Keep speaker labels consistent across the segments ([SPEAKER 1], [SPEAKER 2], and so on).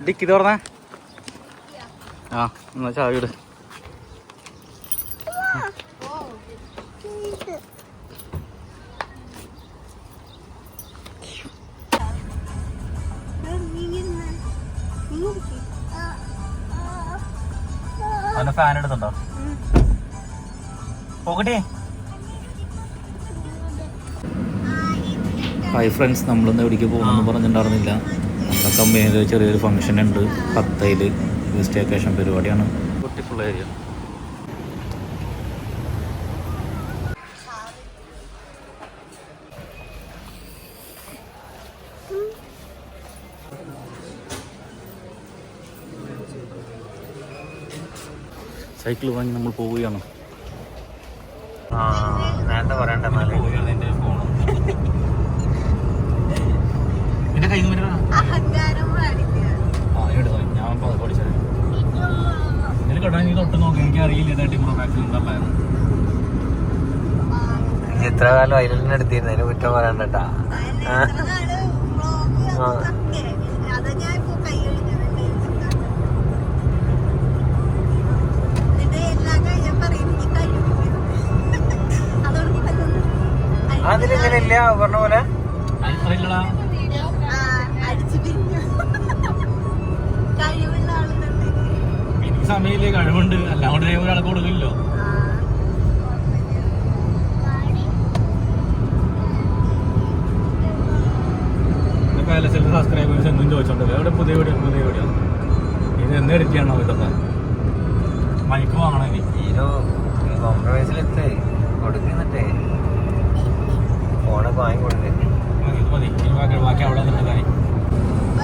[SPEAKER 1] Dicky തുറന്നേ. ആ എന്നാ ചാവിട്. അവനെ ഫാൻ എടുത്തുണ്ടോ? പോകട്ടെ. ഹായ് ഫ്രണ്ട്സ്, നമ്മളിന്ന് എവിടേക്ക് പോകുമെന്ന് പറഞ്ഞിട്ടുണ്ടായിരുന്നില്ല. നമ്മുടെ കമ്പനിയിൽ ചെറിയൊരു ഫംഗ്ഷൻ ഉണ്ട്. 10 സ്റ്റേക്കേഷൻ പരിപാടിയാണ്. Beautiful area. സൈക്കിൾ വാങ്ങി നമ്മൾ പോവുകയാണ്. നേരത്തെ പറയണ്ട. എന്റെ കൈ ഞാൻ പഠിച്ചത് ഇതിൽ കേട്ടോ. നീ തൊട്ട് നോക്കി. എനിക്ക് അറിയില്ല
[SPEAKER 2] എത്ര കാലം അതിലെന്നെ എടുത്തിരുന്നു. അതിന് കുറ്റം പറയണ്ടട്ടാ. അതിലിങ്ങനെ ഇല്ല പറഞ്ഞ പോലെ.
[SPEAKER 1] എനിക്ക് സമയമില്ലേ, കഴിവുണ്ട്. അല്ലാണ്ട് ഒരാളെ കൊടുക്കില്ലോ. സബ്സ്ക്രൈബേഴ്സ് എന്നും ചോദിച്ചോണ്ട് എവിടെ പുതിയ വീഡിയോ ഇത് എന്ന് എഡിറ്റ് ചെയ്യണോ ഇതൊക്കെ? മൈക്ക് വാങ്ങണമെങ്കിൽ
[SPEAKER 2] കോംപ്രമൈസിലെത്തേ കൊടുക്കുന്നിട്ടേ ഫോണൊക്കെ വാങ്ങി കൊടുക്കേ.
[SPEAKER 1] ഇത് മതി. ബാക്കി അവിടെ നിന്നിട്ട് കാര്യം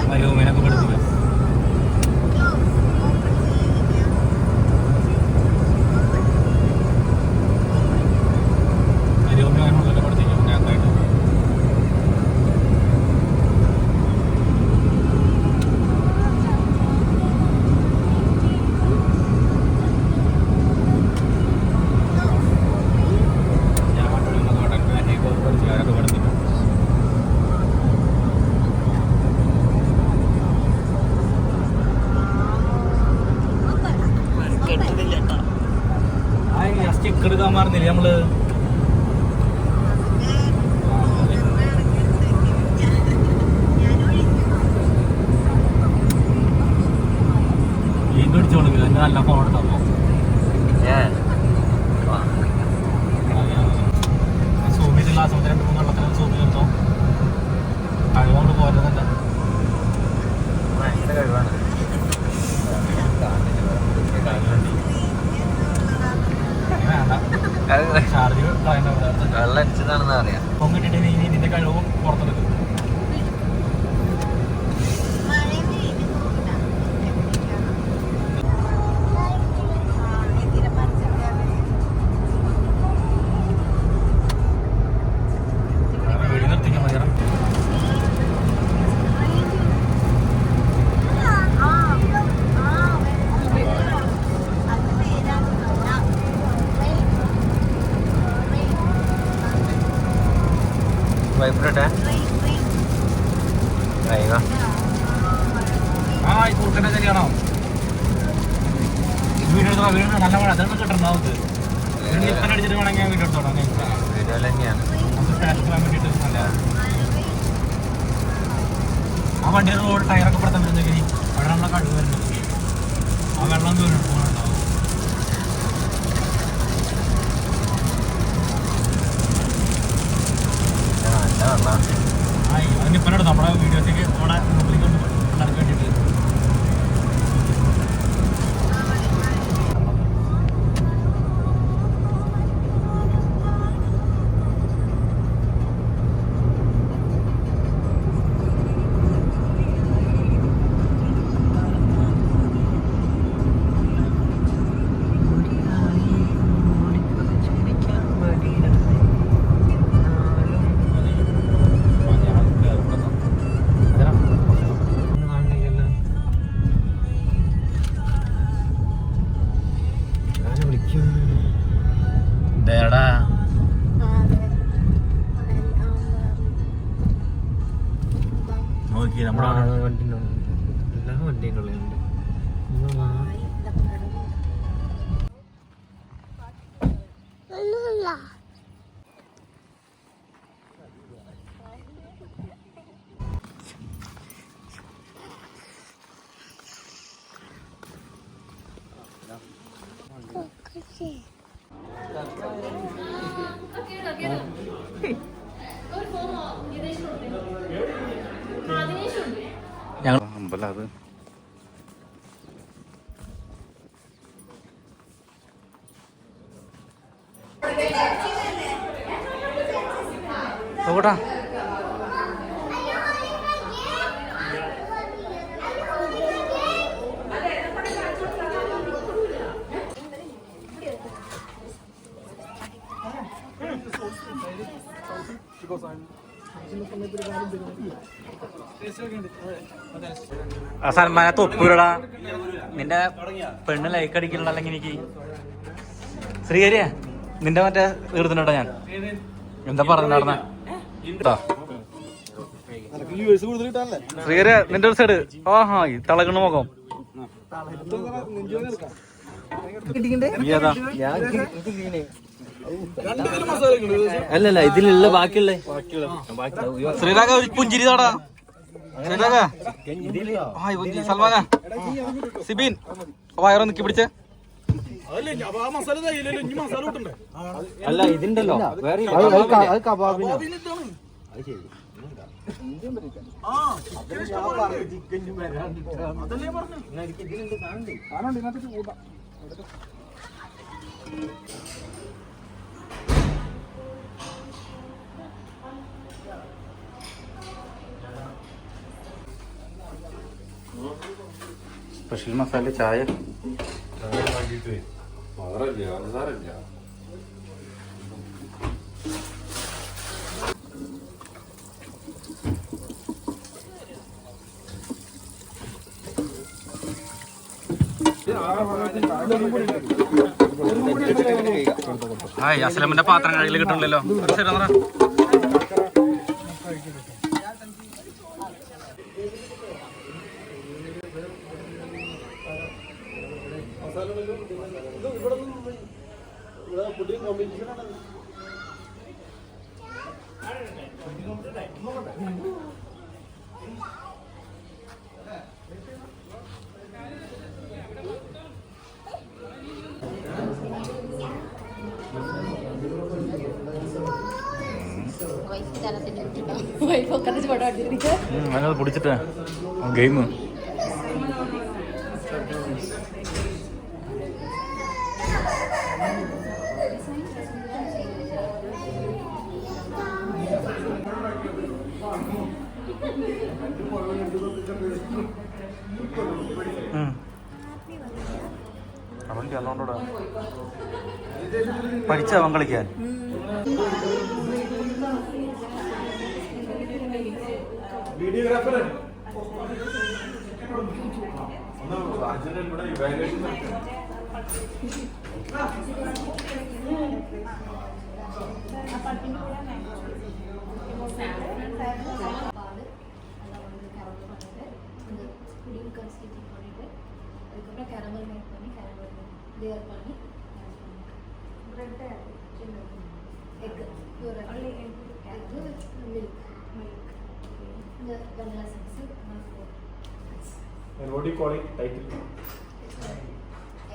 [SPEAKER 1] മരുമേനൊക്കെ പഠിപ്പിക്കുക. മരുമേനൊക്കെ പഠിപ്പിക്കും. ഞങ്ങളായിട്ട് സ്റ്റിക്കർ ഇടാൻ മാറുന്നില്ലേ നമ്മള്? ഈ പിടിച്ചു കൊടുക്കില്ല. എന്റെ നല്ല ഫോൺ എടുത്തപ്പോ സൂം ചെയ്ത് ഗ്ലാസ് 2-3 വെള്ളത്തിനും സൂം ചെയ്തെടുത്തോ. കഴിവുകൊണ്ട് പോരുന്നല്ല.
[SPEAKER 2] ഭയങ്കര കഴിവാണ്.
[SPEAKER 1] ചാർജ്
[SPEAKER 2] വെള്ളം അടിച്ചതാണെന്ന് അറിയാം.
[SPEAKER 1] പൊങ്ങിട്ടിട്ട് നിന്റെ കഴിവ് പുറത്തെടുക്കും. വെടി നിർത്തിക്കാൻ മതി.
[SPEAKER 2] വൈപ്പിട്ടെ
[SPEAKER 1] ഈ കുറുക്കൻ്റെ ശരിയാണോ? വീടെടുത്തോ. വീട് നല്ല മഴ അതൊന്നും കിട്ടണ്ടാവും. ഇപ്പം അടിച്ചിട്ട് വേണമെങ്കിൽ ഞാൻ വീടെടുത്തോളാം.
[SPEAKER 2] വീഡിയോ തന്നെയാണ്.
[SPEAKER 1] നമുക്ക് സ്റ്റാഷ് പോകാൻ വേണ്ടിയിട്ട് നല്ല ആ വണ്ടിയുടെ റോഡ് ടയറൊക്കെ പെടുത്താൻ പറ്റുന്നെങ്കിൽ അവിടെ നമ്മളെ കഴിവ് വരുന്നുണ്ട്. ആ വെള്ളം ദൂരം പോകുന്നുണ്ടാവും. അതിനിപ്പനോട് നമ്മുടെ വീഡിയോസിലേക്ക് നമ്മുടെ മുമ്പിലേക്ക് ഉണ്ടാക്കാൻ വേണ്ടിയിട്ട് നോക്കി നമ്മുടെ
[SPEAKER 2] എല്ലാ വണ്ടിയും ഉള്ളിലുണ്ട്.
[SPEAKER 1] ഞങ്ങൾ അമ്പലം അത് നോക്കട്ടാ. സൽമാനെ തൊപ്പൂരടാ, നിന്റെ പെണ്ണ് ലൈക്ക് അടിക്കണ അല്ലെങ്കിൽ എനിക്ക് ശ്രീകരിയ നിന്റെ മറ്റേ തീർത്തിട്ടാ ഞാൻ എന്താ പറഞ്ഞ ശ്രീകരിയ നിന്റെ ഒരു സൈഡ്. ആഹാ തിളകണ മുഖം.
[SPEAKER 2] അല്ലല്ല ഇതിലുള്ള ബാക്കിയുള്ള
[SPEAKER 1] ശ്രീരാഗ ഒരു പുഞ്ചിരി താടാ. ശ്രീരാഗ ഹായ് പുഞ്ചിരി. സൽമാന സിബിൻ വയറോ നിക്കി പിടിച്ചേ.
[SPEAKER 2] അല്ല ഇതിണ്ടല്ലോ വേറെ
[SPEAKER 1] സ്പെഷ്യൽ മസാല ചായ. ഹായ് അസ്ലമിന്റെ പാത്രം കയ്യിൽ കിട്ടണല്ലോ. അതിനകത്ത് പിടിച്ചിട്ട് ഗെയിം അവൻ്റെ അല്ലോണ്ടോടാ പഠിച്ചവൻ കളിക്കാൻ.
[SPEAKER 3] വീഡിയോഗ്രാഫർ
[SPEAKER 4] கேரமல் மேக் பண்ணி கேரமல் லேயர் பண்ணி bread egg pure only egg milk the vanilla essence
[SPEAKER 3] and what do you call it title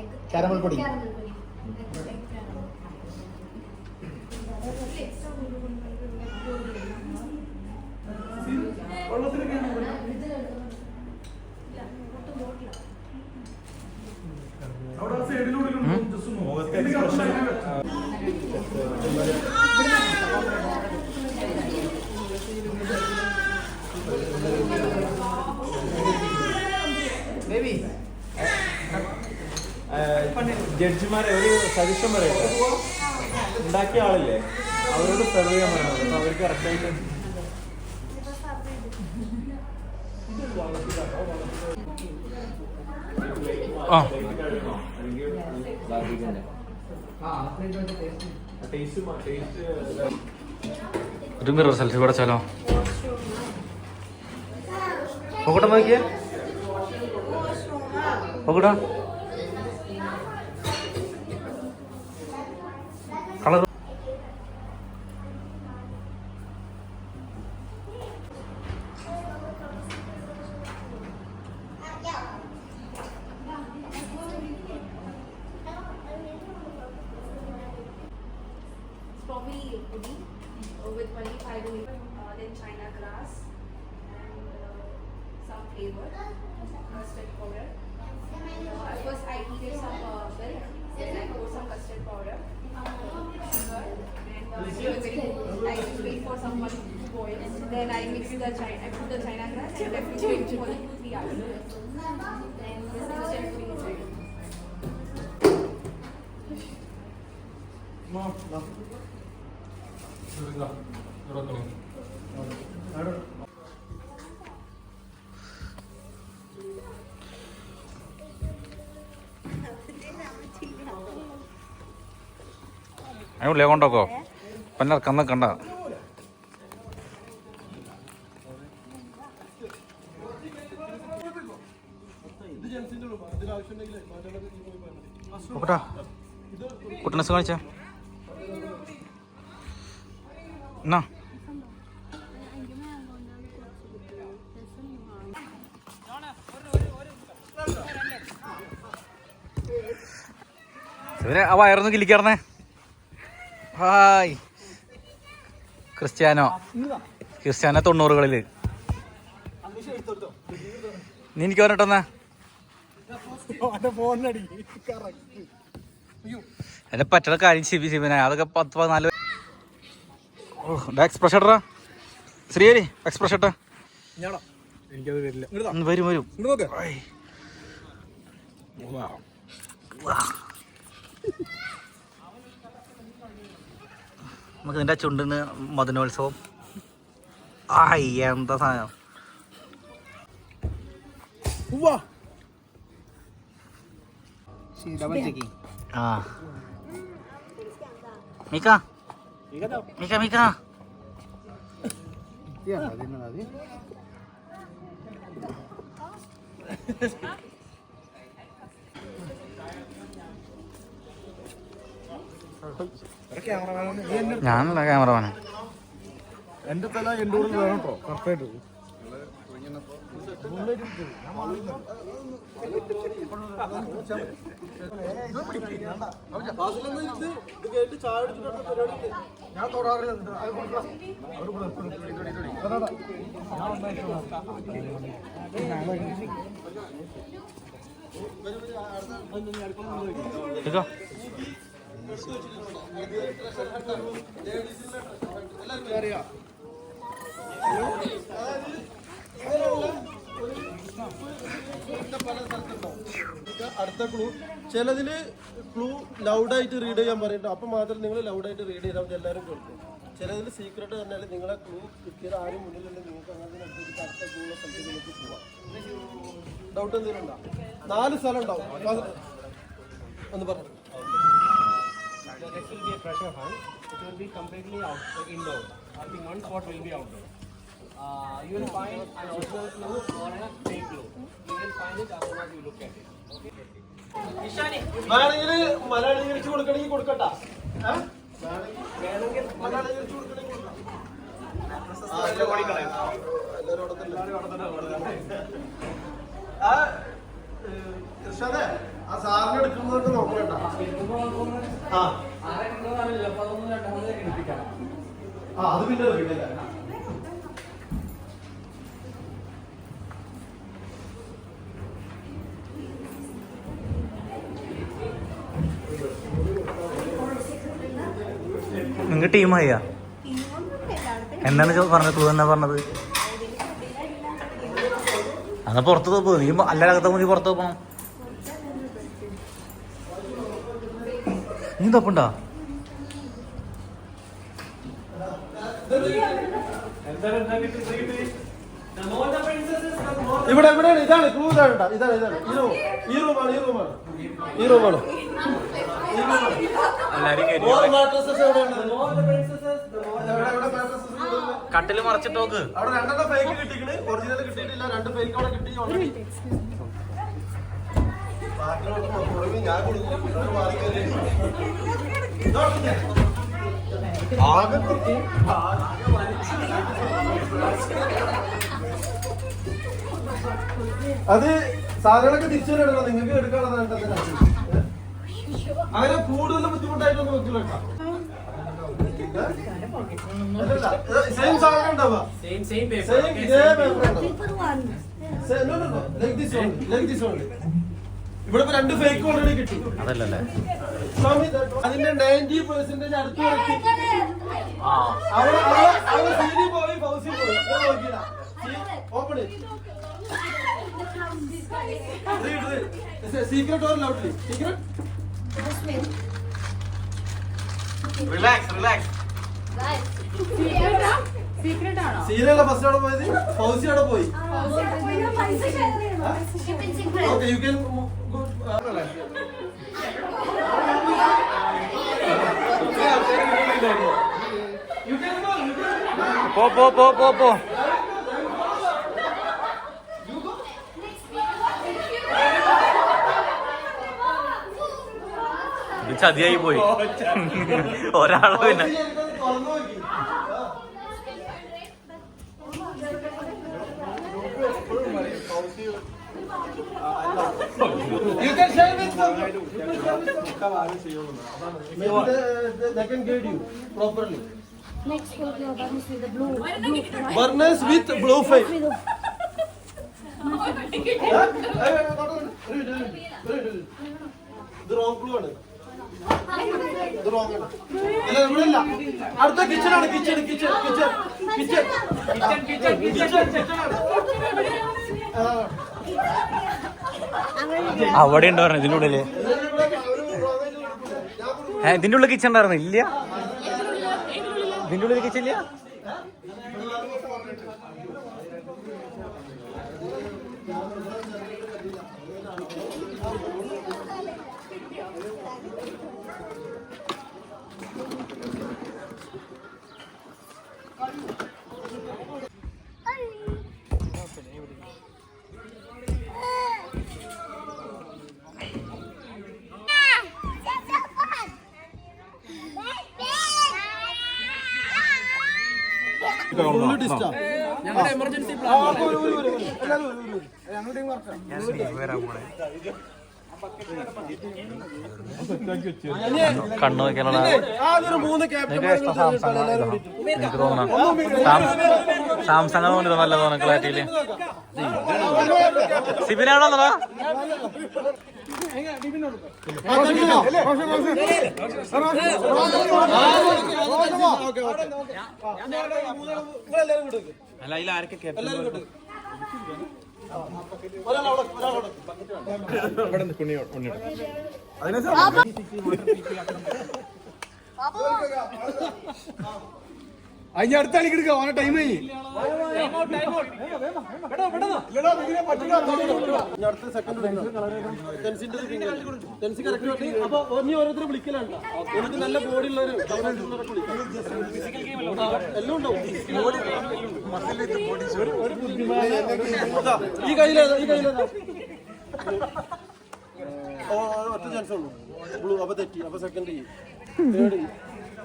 [SPEAKER 4] egg
[SPEAKER 3] caramel pudding
[SPEAKER 4] egg caramel
[SPEAKER 3] ജഡ്ജിമാരെ ഒരു സജഷൻ പറയട്ടെ, ഉണ്ടാക്കിയ ആളില്ലേ അവരോട് സെർവ് ചെയ്യാൻ പറയണം. അപ്പൊ അവർക്ക് കറക്റ്റായിട്ട്
[SPEAKER 1] ഒരു മിറർ സെൽഫി കൂടെ ചാലോ. നോക്കട്ടെ നോക്കിയേ. നോക്കടാ colour.
[SPEAKER 4] Strawberry pudding with paneer fiber, then China grass and some flavor, custard powder. First I heated some milk, then I poured some custard powder, sugar, and I just wait for someone to boil. Then I mix the China, I put the China grass and refrigerate for 2-3 hours. Then this custard pudding is ready.
[SPEAKER 1] അതിന് ഉള്ളിൽ കൊണ്ടോക്കോ പിന്നെ ഇറക്കാൻ നിൽക്കണ്ട. നോക്കട്ടാ കുട്ടനസ് കാണിച്ച എന്നാ ഇവരെ ആ വയറൊന്ന് കിളിക്കാർന്നേ. Hi Cristiano 90-കളില് നീ എനിക്ക് പറഞ്ഞിട്ടെന്നാ എന്നെ പറ്റുന്ന കാര്യം ശിവനെ അതൊക്കെ 10-14 എക്സ്പ്രഷൻ ഇട്ടാ ശ്രീഹരി എക്സ്പ്രഷൻ ഇട്ടാ വരും വരും. നമുക്ക് ഇതിൻ്റെ ചുണ്ടിന്ന് മദനോത്സവം. ആയി എന്താ സാധനം. ആ മിക്ക മിക്ക മിക്ക ഞാനല്ല ക്യാമറമാനാ.
[SPEAKER 3] എന്റെ തല എന്റെ കൂടെ വേണം കേട്ടോ കറക്റ്റായിട്ട്. ഞാൻ തൊടാറില്ല. അടുത്ത ക്ലൂ ചിലതില് ക്ലൂ ലൗഡായിട്ട് റീഡ് ചെയ്യാൻ പറയട്ടോ. അപ്പൊ മാത്രം നിങ്ങൾ ലൗഡായിട്ട് റീഡ് ചെയ്താൽ എല്ലാവരും കേൾക്കും. ചിലതിൽ സീക്രട്ട് പറഞ്ഞാൽ നിങ്ങളെ ക്ലൂ കിട്ടിയത് ആരും മുന്നിലുണ്ട് നിങ്ങൾക്ക് അങ്ങനെ അടുത്ത ക്ലൂ ഉള്ള സ്ഥലത്തേക്ക് പോവാം. ഡൗട്ട് എന്തെങ്കിലും ഉണ്ടോ? 4 സ്ഥലം ഉണ്ടാവും. ഒന്ന് പറഞ്ഞു.
[SPEAKER 5] This will be a pressure fan. It will be completely indoor. Only one spot will be outdoor. You will find an original clue or a fake clue. You will find it as soon as you look at it. Okay?
[SPEAKER 3] വേണമെങ്കിൽ മലയാളീകരിച്ച് കൊടുക്കണമെങ്കിൽ കൊടുക്കട്ടാ. വേണമെങ്കിൽ മലയാളീകരിച്ച് കൊടുക്കണമെങ്കിൽ കൊടുക്കാം. ഇർഷാദേ ആ സാറിന് എടുക്കുന്നതൊക്കെ നോക്കണ്ട. അത് പിന്നെ കിട്ടില്ല.
[SPEAKER 1] നിങ്ങൾ ടീമായ എന്താണ് പറഞ്ഞത്? ക്ലൂ എന്നാ പറഞ്ഞത്? എന്നാ പുറത്ത് പോകും. നീ അല്ലാകത്ത നീ പുറത്ത് പോകണം. നീ തപ്പുണ്ടോ?
[SPEAKER 3] ഇവിടെ എവിടെയാണ്? ഇതാണ് ക്ലൂ. ഇതാണ് ഇതാണ് ഇതാണ് ഈ റൂമാണ്. ഈ റൂമാണ്.
[SPEAKER 1] കട്ടില് മറച്ചിട്ട് നോക്ക്.
[SPEAKER 3] അവിടെ 2 ഫേക്ക് കിട്ടിക്കണ്. ഒറിജിനൽ കിട്ടിയിട്ടില്ല. 2 ഫേക്ക് അവിടെ കിട്ടി. ഞാൻ കൊടുക്കും ആകെ കുറച്ച് അത് സാധനങ്ങളൊക്കെ തിരിച്ചു വരണം. നിങ്ങൾക്ക് എടുക്കാനുള്ളതാണ്. അങ്ങനെ കൂടുതൽ ബുദ്ധിമുട്ടായിട്ടൊന്നും വെക്കില്ല. സെയിം സാധനം ഉണ്ടാവുക.
[SPEAKER 5] Same paper.
[SPEAKER 3] സെയിം
[SPEAKER 5] Okay,
[SPEAKER 3] ഇതേ
[SPEAKER 5] same
[SPEAKER 3] പേപ്പർ ഉണ്ടാവും. ഇവിടെ ഇപ്പൊ 2 ഫേക്ക് ഓൾറെഡി കിട്ടി.
[SPEAKER 1] അതല്ലല്ലേ
[SPEAKER 3] അതിന്റെ 90% അടുത്ത് വെച്ച് അവിടെ സീരി പോയി ഫൗസി പോയി നോക്കിയില്ല. Open secret or loudly? Secret.
[SPEAKER 1] Relax.
[SPEAKER 3] സീരിയല്ല ഫസ്റ്റ് അവിടെ പോയത്, ഫൗസി അവിടെ പോയി. ഓക്കെ യു ക്യാൻ
[SPEAKER 1] പോ. ഇത് ചതിയായി പോയി. ഒരാളെ പിന്നെ
[SPEAKER 3] You can share with them. Maybe they can guide you properly.
[SPEAKER 6] Next photo burners with the blue.
[SPEAKER 3] Burners with blue flame. ഇത് റോങ് ബ്ലൂ ആണ്. ഇത് റോങ് ആണ്. അല്ല ഇവിടെ ഇല്ല. അടുത്ത കിച്ചൺ ആണ്. കിച്ചൺ
[SPEAKER 1] അവിടെ ഉണ്ട് പറഞ്ഞു ഇതിന്റെ ഉള്ളില്. ഇതിന്റെ ഉള്ളിൽ കിച്ചൺ ഉണ്ടായിരുന്നു? ഇല്ല, ഇതിന്റെ ഉള്ളിൽ കിച്ചൺ ഇല്ല.
[SPEAKER 5] emergency
[SPEAKER 1] കണ്ണു വെക്കാനുള്ള എനിക്ക് തോന്നണം സാംസങ് തോന്നിയത് നല്ല തോന്നുന്നു. ക്ലാരിറ്റിയില് സിബിനാണോന്നോ? അല്ല അതിൽ ആരൊക്കെ
[SPEAKER 3] അതിന് അടുത്ത കളിക്ക് എടുക്കാം. ഓനെ ടൈം ആയി. അടുത്ത സെക്കൻഡ് അപ്പൊ നീ ഓരോരുത്തരെ വിളിക്കലാണ്. എനിക്ക് നല്ല ബോഡി ഉള്ളവര് എല്ലാം ഉണ്ടാവും. ഈ കയ്യിലേതാ? ഒറ്റ ചാൻസ് ഉള്ളൂ. ബ്ലൂ. അപ്പൊ തെറ്റി. അപ്പൊ സെക്കൻഡ് തേർഡ്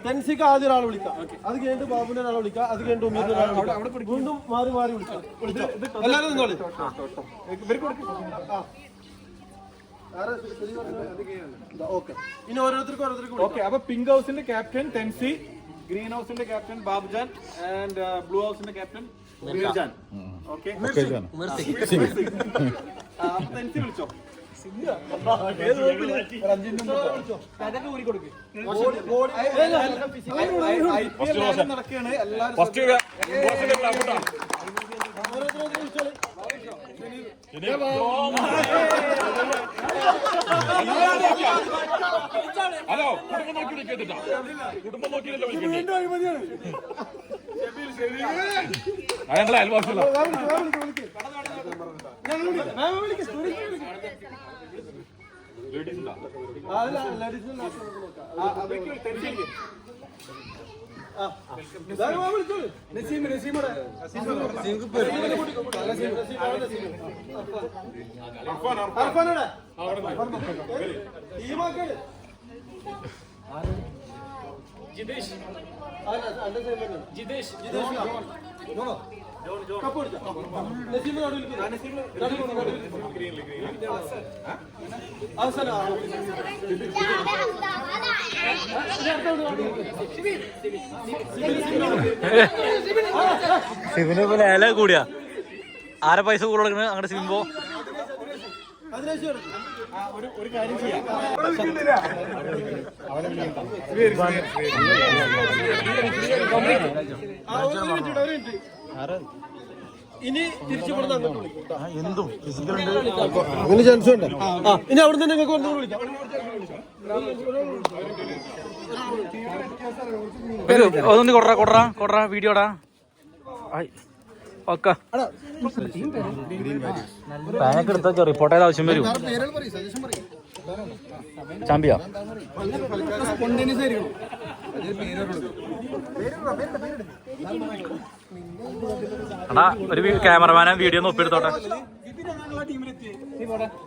[SPEAKER 3] ടെൻസിക്ക് ആദ്യം ഒരാൾ വിളിക്കാം. അത് കഴിഞ്ഞിട്ട് ബാബുവിനെ ഒരാളെ വിളിക്കാം. അത് കഴിഞ്ഞിട്ട് ഉമ്മീറിനെ ഒരാളെ വീണ്ടും മാറി വിളിക്കാം. എല്ലാവരും നിന്നോളി. ഓക്കെ. ഇനി ഓരോരുത്തർക്കും
[SPEAKER 7] ഓക്കെ. അപ്പൊ പിങ്ക് ഹൗസിന്റെ ക്യാപ്റ്റൻ തെൻസി, ഗ്രീൻ ഹൗസിന്റെ ക്യാപ്റ്റൻ ബാബുജാൻ ആൻഡ് ബ്ലൂ ഹൗസിന്റെ ക്യാപ്റ്റൻ മീർജാൻ. ഓക്കെ. തെൻസി വിളിച്ചോ. നടക്കുകയാണ് എല്ലാവരും.
[SPEAKER 8] ഹലോ, കുടുംബം നോക്കി വിളിക്കത്തിട്ടാ. കുടുംബം നോക്കിയല്ലോ വിളിക്കണ്ടേ. ഞങ്ങളെ അയൽവാസികളാ.
[SPEAKER 1] സിബിനെ പോലെ ഇല കൂടിയാ ആരെ പൈസ കൂടുതൽ കൊടുക്കണ അങ്ങോട്ട് സിബിമ്പോ
[SPEAKER 7] ഒരു കാര്യം ചെയ്യാം.
[SPEAKER 3] ഇനി തിരിച്ചു കൊടുത്ത് അങ്ങോട്ട് വിളിക്കും.
[SPEAKER 1] എന്തും
[SPEAKER 3] അങ്ങനെ ചാൻസ് ഉണ്ട്. ഇനി അവിടെ നിന്ന് നിങ്ങൾക്ക് ഒന്നും വിളിക്കാം.
[SPEAKER 1] ഒന്നും കൊടറാ വീഡിയോടാ ഒക്കെ പാനൊക്കെ എടുത്താ റിപ്പോർട്ട് ചെയ്ത ആവശ്യം വരും. ചാമ്പിയാ എടാ ഒരു ക്യാമറമാനെ വീഡിയോ ഒന്ന് ഒപ്പിയെടുത്തോട്ടെ.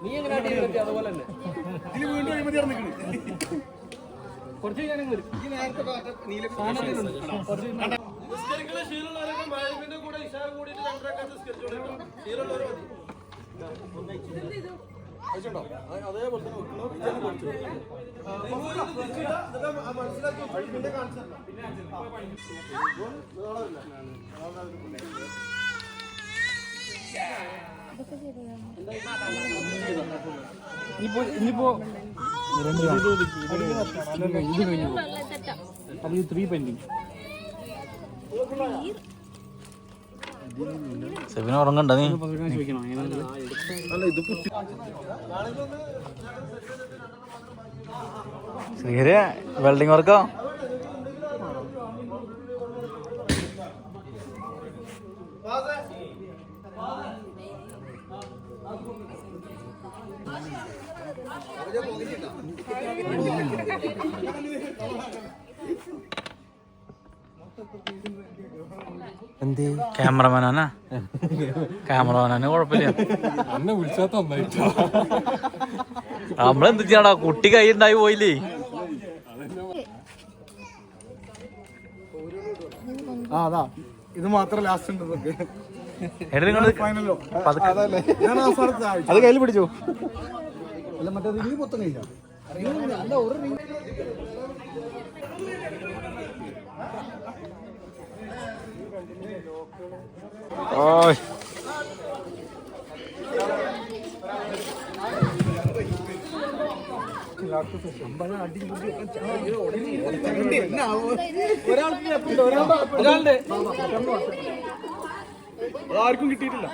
[SPEAKER 5] നീ എങ്ങനെയാ ടീമിലെത്തി അതുപോലെ തന്നെ കുറച്ച്
[SPEAKER 3] ശീലമുള്ളവരൊക്കെ മാലിന്യത്തിന്റെ കൂടെ ഇഷാർ കൂടിയിട്ട് രണ്ടരക്കാത്ത സ്കെച്ച് കൊടുക്കണം. ശീലമുള്ളവർ മതി. അതേപോലെ തന്നെ മനസ്സിലാക്കി പിന്നെ കാണിച്ചു
[SPEAKER 7] ഇനിയിപ്പോ ഇത് കഴിഞ്ഞു അല്ലെങ്കിൽ 3 പെൻഡിങ്.
[SPEAKER 1] സെബിന് ഉറങ്ങണ്ട നീ ശ്രീഹരി വെൽഡിങ് വർക്കോ
[SPEAKER 2] എന്ത്
[SPEAKER 1] ക്യാമറമാനാ കുഴപ്പമില്ല.
[SPEAKER 7] അന്നെ വിളിച്ചാത്ത നന്നായിട്ടോ.
[SPEAKER 1] നമ്മളെന്ത് ചെയ്യടാ കുട്ടി കൈ ഉണ്ടായി പോയില്ലേ.
[SPEAKER 7] അതാ ഇത് മാത്രം ലാസ്റ്റ് ഉണ്ട്
[SPEAKER 1] ഫൈനലോ
[SPEAKER 7] അത് കയ്യിൽ പിടിച്ചോ.
[SPEAKER 3] അല്ല മറ്റേ റിവ്യൂ മൊത്തം കഴിഞ്ഞ അല്ല ഒരു
[SPEAKER 7] ആർക്കും കിട്ടിയിട്ടില്ല.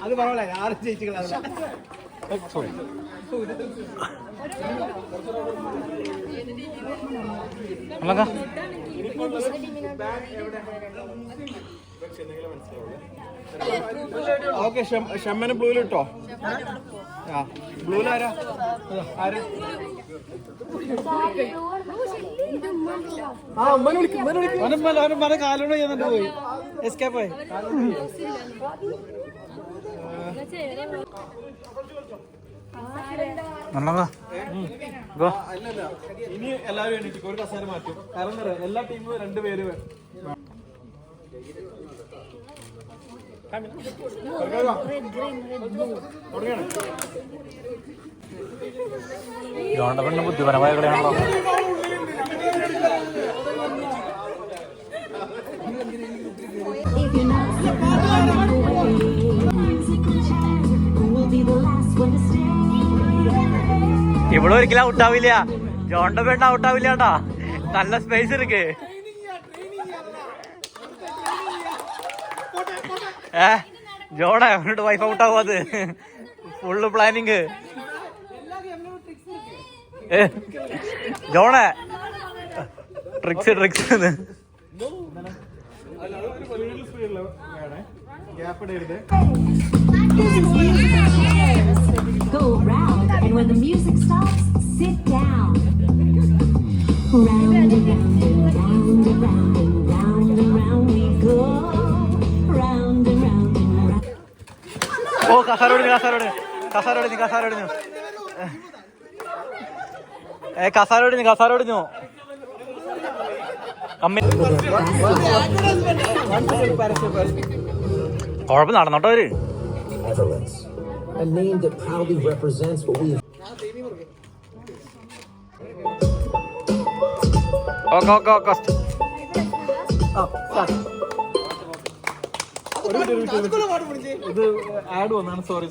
[SPEAKER 7] അത് പറയല്ലേ ആരും ജയിച്ചില്ല. ഓക്കെ ഷമ്മനെ ബ്ലൂവിൽ ഇട്ടോ. ബ്ലൂവിലാരാ ഉമ്മനെ വിളിക്കും. കാലോട് ചെയ്യുന്നുണ്ട് പോയി എസ്കേപ്പ് ആയി. ഇനി എല്ലാവരും എണീറ്റിക്കും. ഒരു കസേര മാറ്റും. കാരണം എല്ലാ ടീമും 2 പേര്
[SPEAKER 1] പെണ്ണ് ബുദ്ധിപരമായ കളിയാണല്ലോ. ഇവിടെ ഒരിക്കലും ഔട്ടാവില്ല. ജോണ്ട പെണ്ണ് ഔട്ടാവില്ല കേട്ടാ. നല്ല സ്പേസ് ഇருக்கு. ജോണ അവനോട് വൈഫ് ഔട്ട് ആവാത്. Full planning. ജോണ tricks
[SPEAKER 6] Go round, and when the music stops, sit down. Round and round and round and round and round.
[SPEAKER 1] ഓ കസാരോട് കസാരോടിഞ്ഞു കുഴപ്പം നടന്നോട്ടോ അവര്.
[SPEAKER 9] A name that proudly represents what we
[SPEAKER 7] ഇത് add വന്നാണ്. Sorry.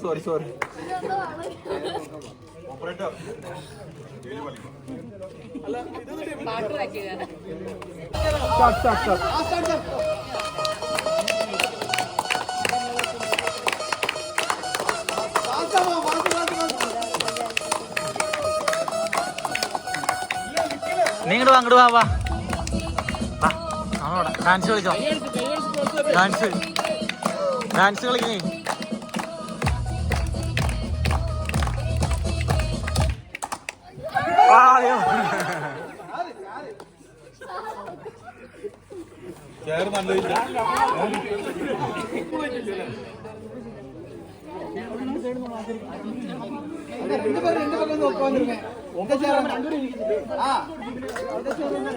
[SPEAKER 1] നീ അങ്ങോട്ട് വാ dance കളിച്ചോ. Dance കളിക്കണേ.
[SPEAKER 7] ചേർ നല്ലതില്ല.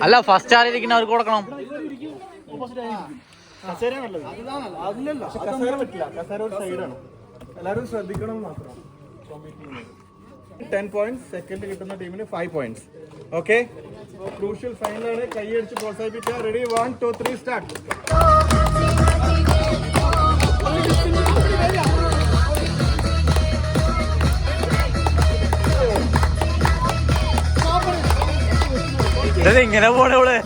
[SPEAKER 1] അല്ല ഫസ്റ്റ് ആരിയിരിക്കുന്ന അവർക്ക് കൊടുക്കണം.
[SPEAKER 7] കസേര പറ്റില്ല. കസേര ഒരു സൈഡാണ്. എല്ലാവരും ശ്രദ്ധിക്കണം മാത്രം. 10 points, സെക്കൻഡ് കിട്ടുന്ന ടീമിന് 5 points. Okay, crucial ഫൈനലാണ്. കൈയടിച്ച് പ്രോത്സാഹിപ്പിക്കുക. Ready, 1 2 3 start.
[SPEAKER 1] ഇങ്ങനെ പോണേ ഇവിടെ.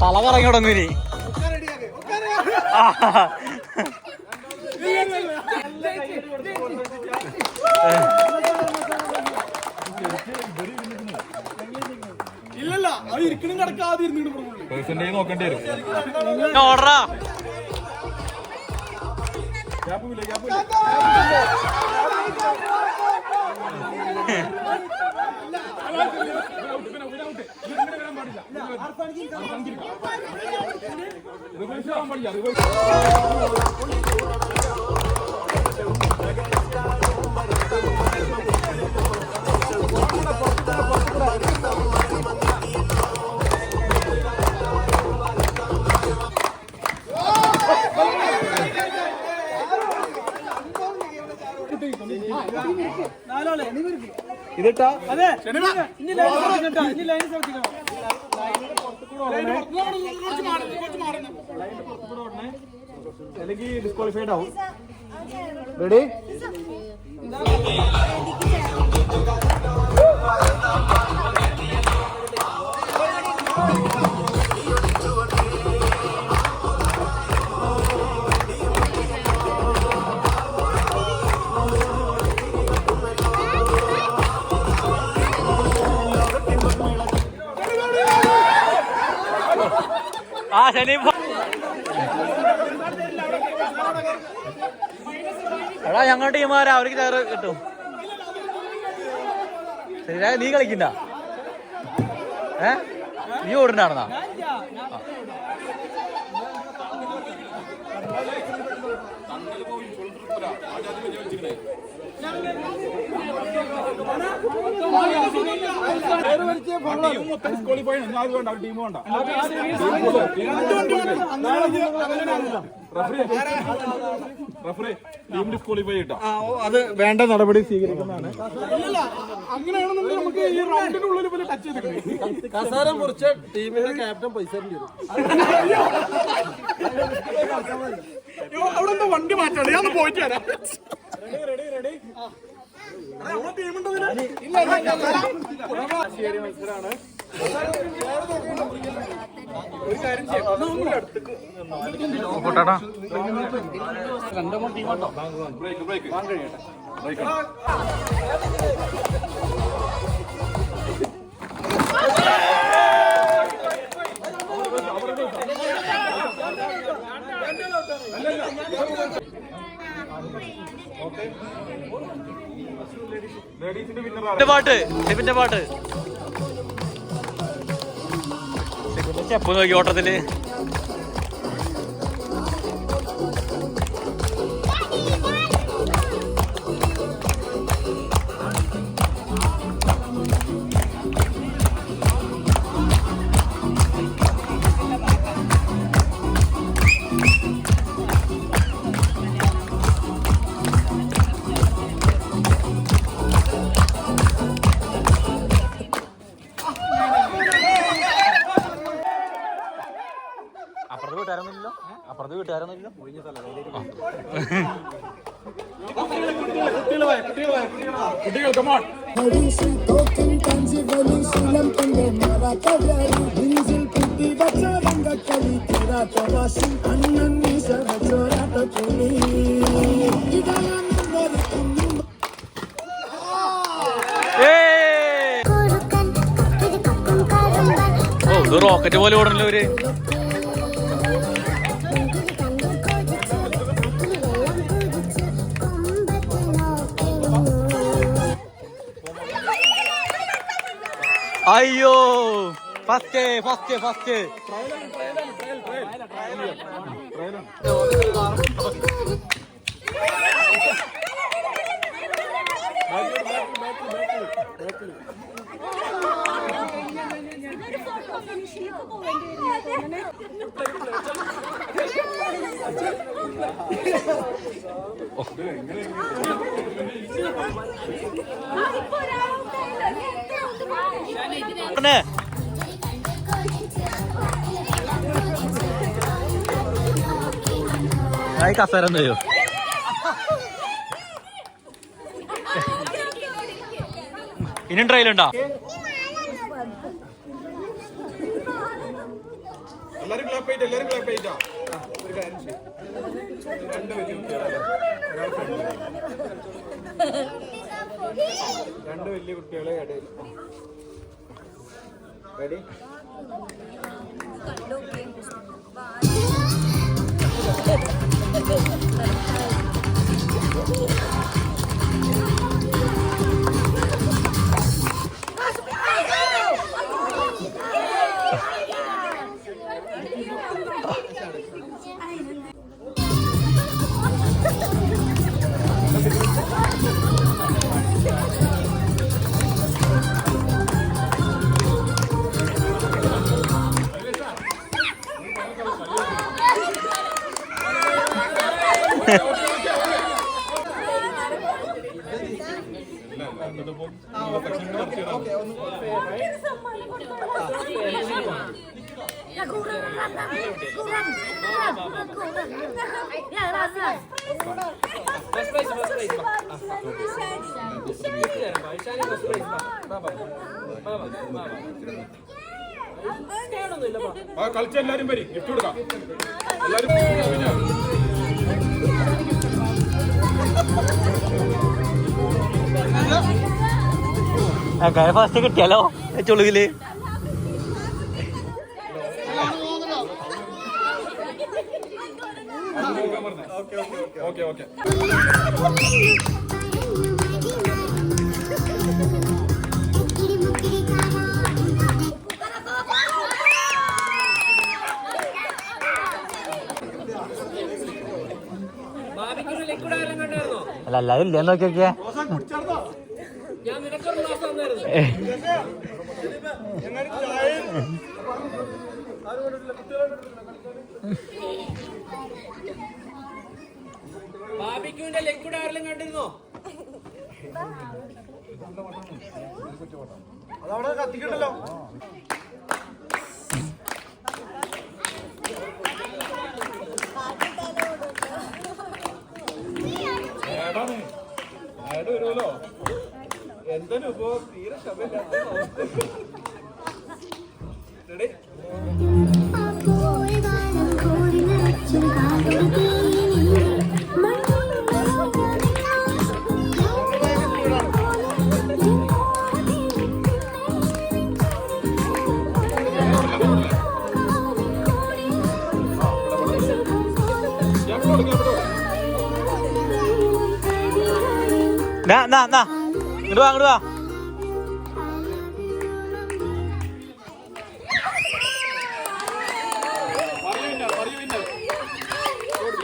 [SPEAKER 1] തല കറങ്ങി തുടങ്ങി.
[SPEAKER 7] ഇല്ലല്ല, അത് ഇരിക്കണം കിടക്കാതെ നോക്കേണ്ടി വരും.
[SPEAKER 1] ഓർഡറാ
[SPEAKER 7] ഇതിട്ടാ അതെ അല്ലെങ്കിൽ ഡിസ്ക്വാളിഫൈഡ് ആവും. റെഡി,
[SPEAKER 1] ആ ശനി. എടാ ഞങ്ങളുടെ ടീമാരാ, അവർക്ക് ചേർ കിട്ടും. ശരി, നീ കളിക്കണ്ട. നീ ഓടണ്ടാണെന്നാ.
[SPEAKER 7] അത് വേണ്ട നടപടി സ്വീകരിക്കുന്നതാണ്. അങ്ങനെയാണെന്നുണ്ടെങ്കിൽ നമുക്ക് ഈ റൗണ്ടിനുള്ളിൽ ടച്ച് ചെയ്തിട്ടുണ്ട്.
[SPEAKER 3] കസാര മുറിച്ച ടീമിന്റെ ക്യാപ്റ്റൻ പൈസ തരും.
[SPEAKER 7] അവിടെ എന്താ വണ്ടി മാറ്റാണ്, ഞാൻ പോയിട്ട് വരാം. മത്സരമാണ്. ഒരു കാര്യം ചെയ്യാം, രണ്ടോ മൂന്ന് ടീമാട്ടോ വാങ്ങാൻ കഴിയട്ടെ.
[SPEAKER 1] പാട്ട് സ്റ്റെപ്പിന്റെ പാട്ട് സ്റ്റെപ്പ് നോക്കി ഓട്ടത്തില്. അപ്പുറത്ത് വീട്ടുകാരൊന്നുമില്ലല്ലോ, അപ്പുറത്ത് വീട്ടുകാരൊന്നുമില്ലല്ലോ.
[SPEAKER 8] കുട്ടികൾ കമോൺ.
[SPEAKER 1] ഓ ഇത് റോക്കറ്റ് പോലെ ഓടണല്ലോ ഇവര്. അയ്യോ ഫസ്റ്റ് ഫസ്റ്റ് ഫസ്റ്റ്. കസേര എന്തോ ഇനിയും ട്രയലുണ്ടോ?
[SPEAKER 8] എല്ലാരും ക്ലാപ്പ് ചെയ്തിട്ട്, എല്ലാരും ക്ലാപ്പ് ചെയ്തിട്ടാ. ഒരു കാര്യം ചെയ്യ്. രണ്ട് വലിയ കുട്ടികളല്ലേ, ഒരാൾ ഫ്രണ്ടില്, രണ്ട് വലിയ കുട്ടികളെ ഇടയിൽ. റെഡി? കളിച്ച എല്ലാരും വരി, ഗിഫ്റ്റ് കൊടുക്കാം എല്ലാരും.
[SPEAKER 1] ഫസ്റ്റ് കിട്ടിയാലോ ചുളുകില്.
[SPEAKER 8] Okay okay.
[SPEAKER 1] അല്ല അല്ലാതെ ഇല്ല നോക്കിയൊക്കെ.
[SPEAKER 5] ബാബിക്യൂന്റെ ലെഗ് കൂടെ ആരെങ്കിലും കണ്ടിരുന്നോ?
[SPEAKER 3] അതവിടെ കത്തിക്കണ്ടല്ലോ.
[SPEAKER 8] ആഡ് വരുമല്ലോ. എന്തിനും ഇപ്പോ തീരെ ശബരില്ല. റെഡി?
[SPEAKER 1] ഇങ്ങോട്ട് വാ അങ്ങോട്ട് വാ.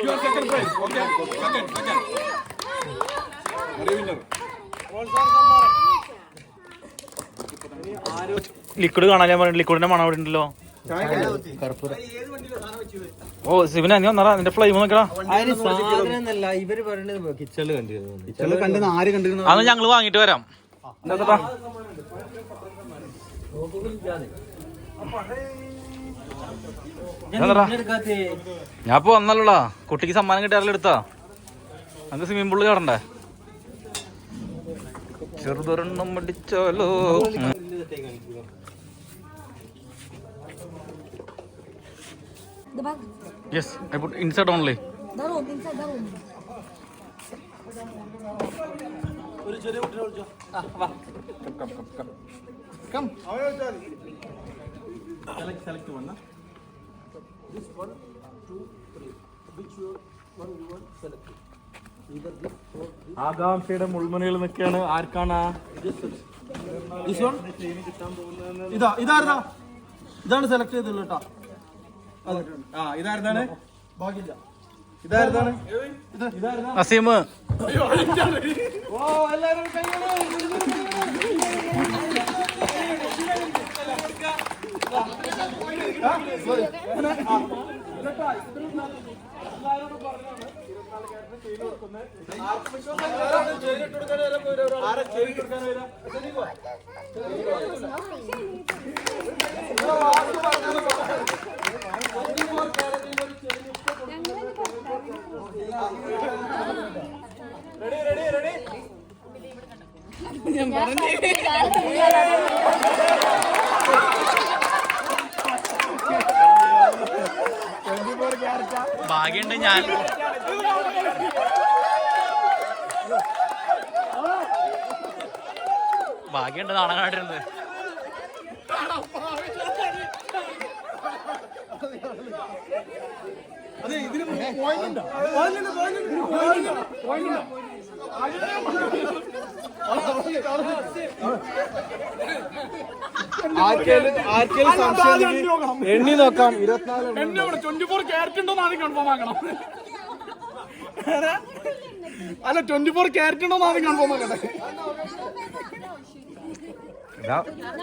[SPEAKER 8] You are second prize. Okay. Second. Winner.
[SPEAKER 1] Liquid കാണാൻ ഞാൻ പറഞ്ഞു. ലിക്വിഡിന്റെ മണം അവിടെ ഉണ്ടല്ലോ. ഓ സിബിന നീ വന്നറാ, നിന്റെ ഫ്ലെയിം നോക്കടാ.
[SPEAKER 2] ഇവര് പറയുന്നത് കിച്ചണില് കണ്ടിരുന്നു.
[SPEAKER 1] അന്ന് ഞങ്ങള് വാങ്ങിട്ട് വരാം. ഞാൻ ഇപ്പൊ വന്നല്ലോടാ, കുട്ടിക്ക് സമ്മാനം കിട്ടിയാലും എടുത്താ. നമുക്ക് സ്വിമ്മിംഗ് പൂളിൽ കടണ്ടേ? ചെറുതൊരെണ്ണം അടിച്ചാലോ. Yes, I put inside only.
[SPEAKER 8] Come. Select one. This 1, 2, 3. Which one you want select? Either this or this.
[SPEAKER 7] ആകാംക്ഷയുടെ മുൾമുനയിൽ നിൽക്കുകയാണ്. ആർക്കാണ്?
[SPEAKER 3] This one? ഇതായിരുന്നാ? ഇതാണ് സെലക്ട് ചെയ്തുള്ളൂ കേട്ടോ.
[SPEAKER 7] ഇതായിരുന്നാണ്?
[SPEAKER 3] ഭാഗ്യമില്ല.
[SPEAKER 7] ഇതായിരുന്നാണ്?
[SPEAKER 1] അസീം ഭാഗ്യമുണ്ട്. ഞാൻ ഭാഗ്യമുണ്ട് നാടകം കാട്ടിരുന്നത്.
[SPEAKER 7] എണ്ണി നോക്കാം. 24 ക്യാരറ്റ് ഉണ്ടോന്ന് ആദ്യം കൺഫേം ആക്കണം. അല്ല 24 ക്യാരറ്റ് ഉണ്ടോന്ന് ആദ്യം കൺഫേം ആക്കട്ടെ.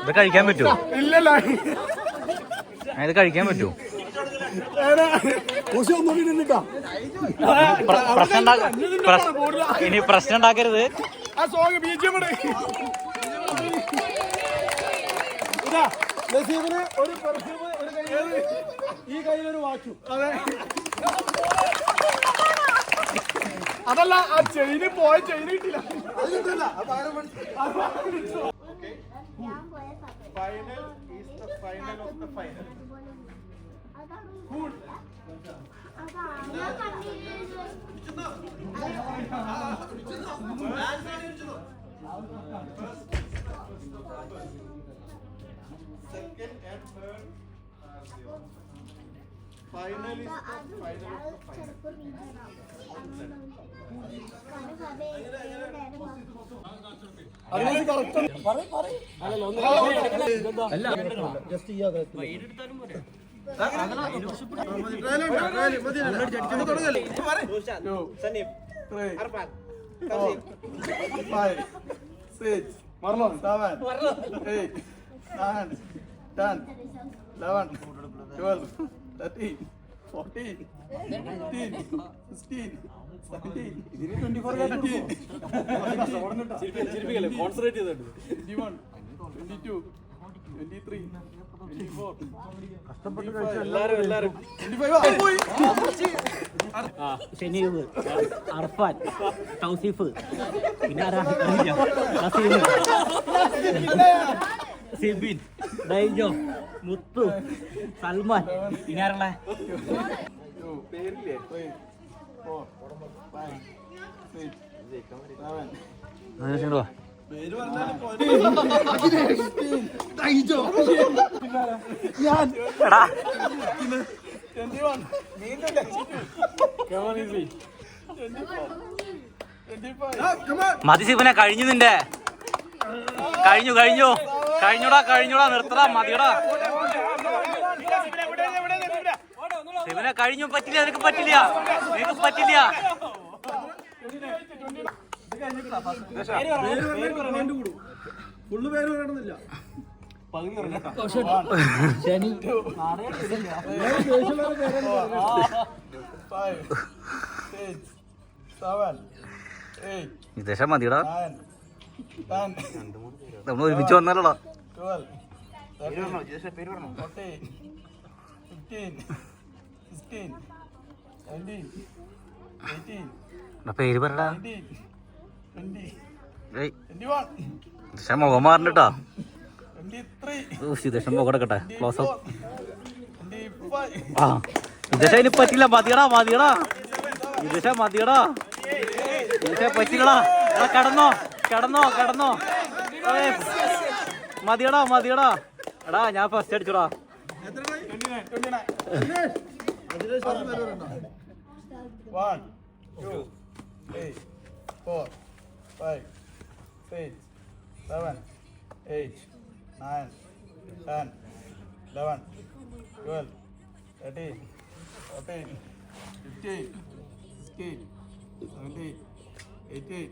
[SPEAKER 1] ഇത് കഴിക്കാൻ പറ്റുമോ?
[SPEAKER 7] ഇല്ലല്ല,
[SPEAKER 1] ഇത് കഴിക്കാൻ പറ്റുമോ? ഇനി പ്രശ്നം ഉണ്ടാക്കരുത്.
[SPEAKER 7] ആ സോങ് ബീജം
[SPEAKER 3] നസീബിന് ഒരു പെർഫ്യൂം, ഒരു കയ്യിൽ ഈ കയ്യിലൊരു വാച്ചു.
[SPEAKER 7] അതെ, അതല്ല ആ ചെയിന് പോയ ചെയിന് കിട്ടില്ല.
[SPEAKER 8] Final is the final of the final. Cool. Second and third are zero. Final is the final of the final.
[SPEAKER 3] Just ഈ അകത്ത്
[SPEAKER 8] Marlon, 7, 8, 9, 10, 11, 12, 13, 14, 15, 16, 17, 18, 21, 22, 23, 24, 25.
[SPEAKER 5] ഷെനീബ്, അർഫാൻ, തൗസീഫ്, പിന്നെ സിബിൻ, ഡൈജോ, മുത്തു, സൽമാൻ, പിന്നെ ആരല്ലേ?
[SPEAKER 8] 3, 4, 5, 6, 7. പേര് പറഞ്ഞാലും
[SPEAKER 1] മതി സിബിനെ കഴിഞ്ഞു നിന്റെ. കഴിഞ്ഞു കഴിഞ്ഞു കഴിഞ്ഞൂടാ കഴിഞ്ഞൂടാ നിർത്തടാ മതിയടാ ശിവനെ കഴിഞ്ഞു പറ്റില്ല നിനക്ക് പറ്റില്ല നിനക്ക് പറ്റില്ല
[SPEAKER 3] ഫുള്ള് പേര് പറയണമെന്നില്ല.
[SPEAKER 1] വിദേശം മതിയടാ നമ്മൾ ഒരുമിച്ച് വന്നാലോടാ പേര് പറടാ വിദേശം മുഖം മാറണ്ടട്ടാ വിദേശം മുഖം എടുക്കട്ടെ ക്ലോസ് ആ വിദേശം ഇനി പറ്റില്ല മതിയടാ മതിയടാ വിദേശം മതിയടാ വിദേശം പറ്റില്ലടാ എടാ കിടന്നോ കിടന്നോ കിടന്നോ മതിയടാ മതിയടാ എടാ ഞാൻ ഫസ്റ്റ് അടിച്ചോടാ
[SPEAKER 7] 1, 2, 3, 4, 5, 6, 7, 8, 9, 10, 11, 12, 13, 14, 15, 16, 17, 18,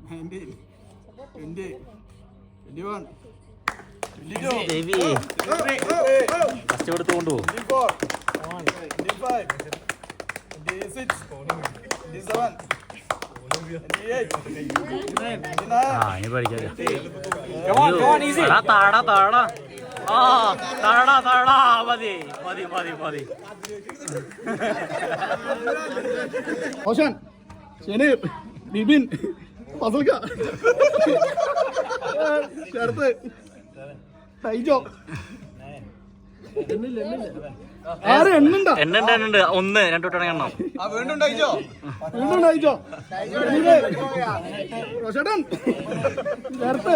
[SPEAKER 7] 19, 20, 21, 22,
[SPEAKER 1] ഫസ്റ്റ് എടുത്ത് കൊണ്ടുപോകും
[SPEAKER 7] 24, 25, 26, 27, 28, 29.
[SPEAKER 1] ആ ഇനി പഠിക്കാതെ താടാ താടാ ആ താടാ താടാ മതി മതി മതി മതി
[SPEAKER 7] ഓശാൻ ഷെനീർ ബിബിൻ ഫസൽക്ക ശരത്ത് ടൈജോ ആറ് എണ്ണുണ്ട
[SPEAKER 1] എണ്ണുണ്ട് എണ്ണുണ്ട് 1 2 തൊട്ടാണ് എണ്ണം
[SPEAKER 7] വീണ്ടും ടൈജോ റോഷേട്ടൻ ശരത്ത്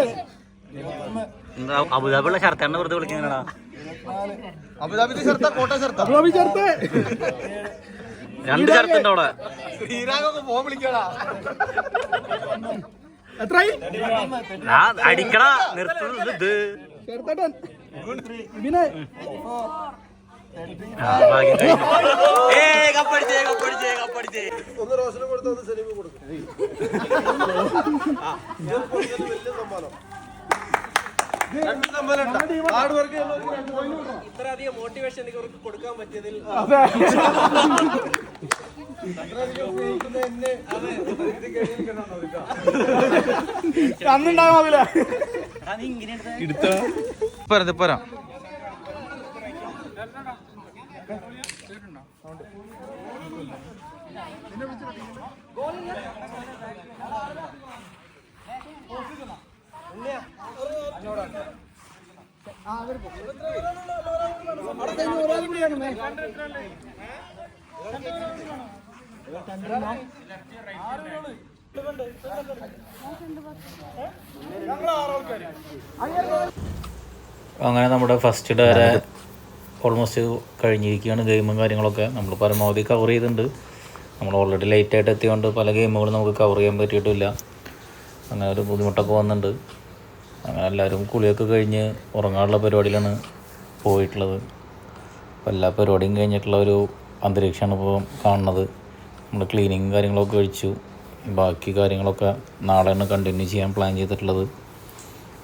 [SPEAKER 1] അബുദാബിയുള്ള ഷർട്ടാണ് വെറുതെ വിളിക്കുന്നതാ
[SPEAKER 7] അബുദാബി ചേർത്ത കോട്ടയം ചേർത്ത അബുദാബി ചേർത്ത്
[SPEAKER 1] 2 ഷർട്ടുണ്ട് അവിടെ
[SPEAKER 7] ശ്രീരാഗൊക്കെ ഫോൺ വിളിക്കടാ എത്രയായി
[SPEAKER 1] അടിക്കടാ നിർത്തുന്നത് ഇത്
[SPEAKER 7] ചേർത്തേട്ടൻ ഇതിനെ
[SPEAKER 1] കപ്പടിച്ചേ കപ്പടിച്ചേ കപ്പടിച്ചേ
[SPEAKER 3] ഒന്ന് റോഷന് കൊടുത്ത് ഒന്ന് സെലിമ് കൊടുക്കും. വലിയ സമ്മാനം. 2 സമ്മാനം ഹാർഡ് വർക്ക്
[SPEAKER 5] ഇത്രയധികം മോട്ടിവേഷൻ എനിക്ക് അവർക്ക് കൊടുക്കാൻ പറ്റിയതിൽ
[SPEAKER 7] അന്നുണ്ടാവില്ല
[SPEAKER 1] പോരാ അങ്ങനെ നമ്മുടെ ഫസ്റ്റ് ഡേ വരെ ഓൾമോസ്റ്റ് കഴിഞ്ഞിരിക്കുകയാണ്. ഗെയിമും കാര്യങ്ങളൊക്കെ നമ്മൾ പരമാവധി കവർ ചെയ്തിട്ടുണ്ട്. നമ്മൾ ഓൾറെഡി ലേറ്റായിട്ട് എത്തിയതുകൊണ്ട് പല ഗെയിമുകളും നമുക്ക് കവർ ചെയ്യാൻ പറ്റിയിട്ടില്ല. അങ്ങനെ ഒരു ബുദ്ധിമുട്ടൊക്കെ വന്നിട്ടുണ്ട്. അങ്ങനെ എല്ലാവരും കുളിയൊക്കെ കഴിഞ്ഞ് ഉറങ്ങാനുള്ള പരിപാടിയിലാണ് പോയിട്ടുള്ളത്. അപ്പോൾ എല്ലാ പരിപാടിയും കഴിഞ്ഞിട്ടുള്ള ഒരു അന്തരീക്ഷമാണ് ഇപ്പോൾ കാണുന്നത്. നമ്മൾ ക്ലീനിങ് കാര്യങ്ങളൊക്കെ കഴിച്ചു. ബാക്കി കാര്യങ്ങളൊക്കെ നാളെയാണ് കണ്ടിന്യൂ ചെയ്യാൻ പ്ലാൻ ചെയ്തിട്ടുള്ളത്.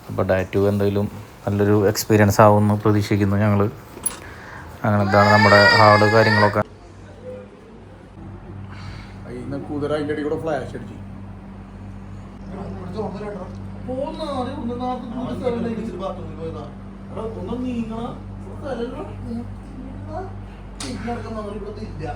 [SPEAKER 1] അപ്പോൾ ഡേ 2 എന്തായാലും നല്ലൊരു എക്സ്പീരിയൻസ് ആവുമെന്ന് പ്രതീക്ഷിക്കുന്നു ഞങ്ങൾ. അങ്ങനെ എന്താണ് നമ്മുടെ ഹാള് കാര്യങ്ങളൊക്കെ.
[SPEAKER 7] അതിന്റെ അടി കൂടെ ഫ്ലാഷ് അടിച്ചു
[SPEAKER 3] ഒന്നും നീങ്ങണം ഇല്ല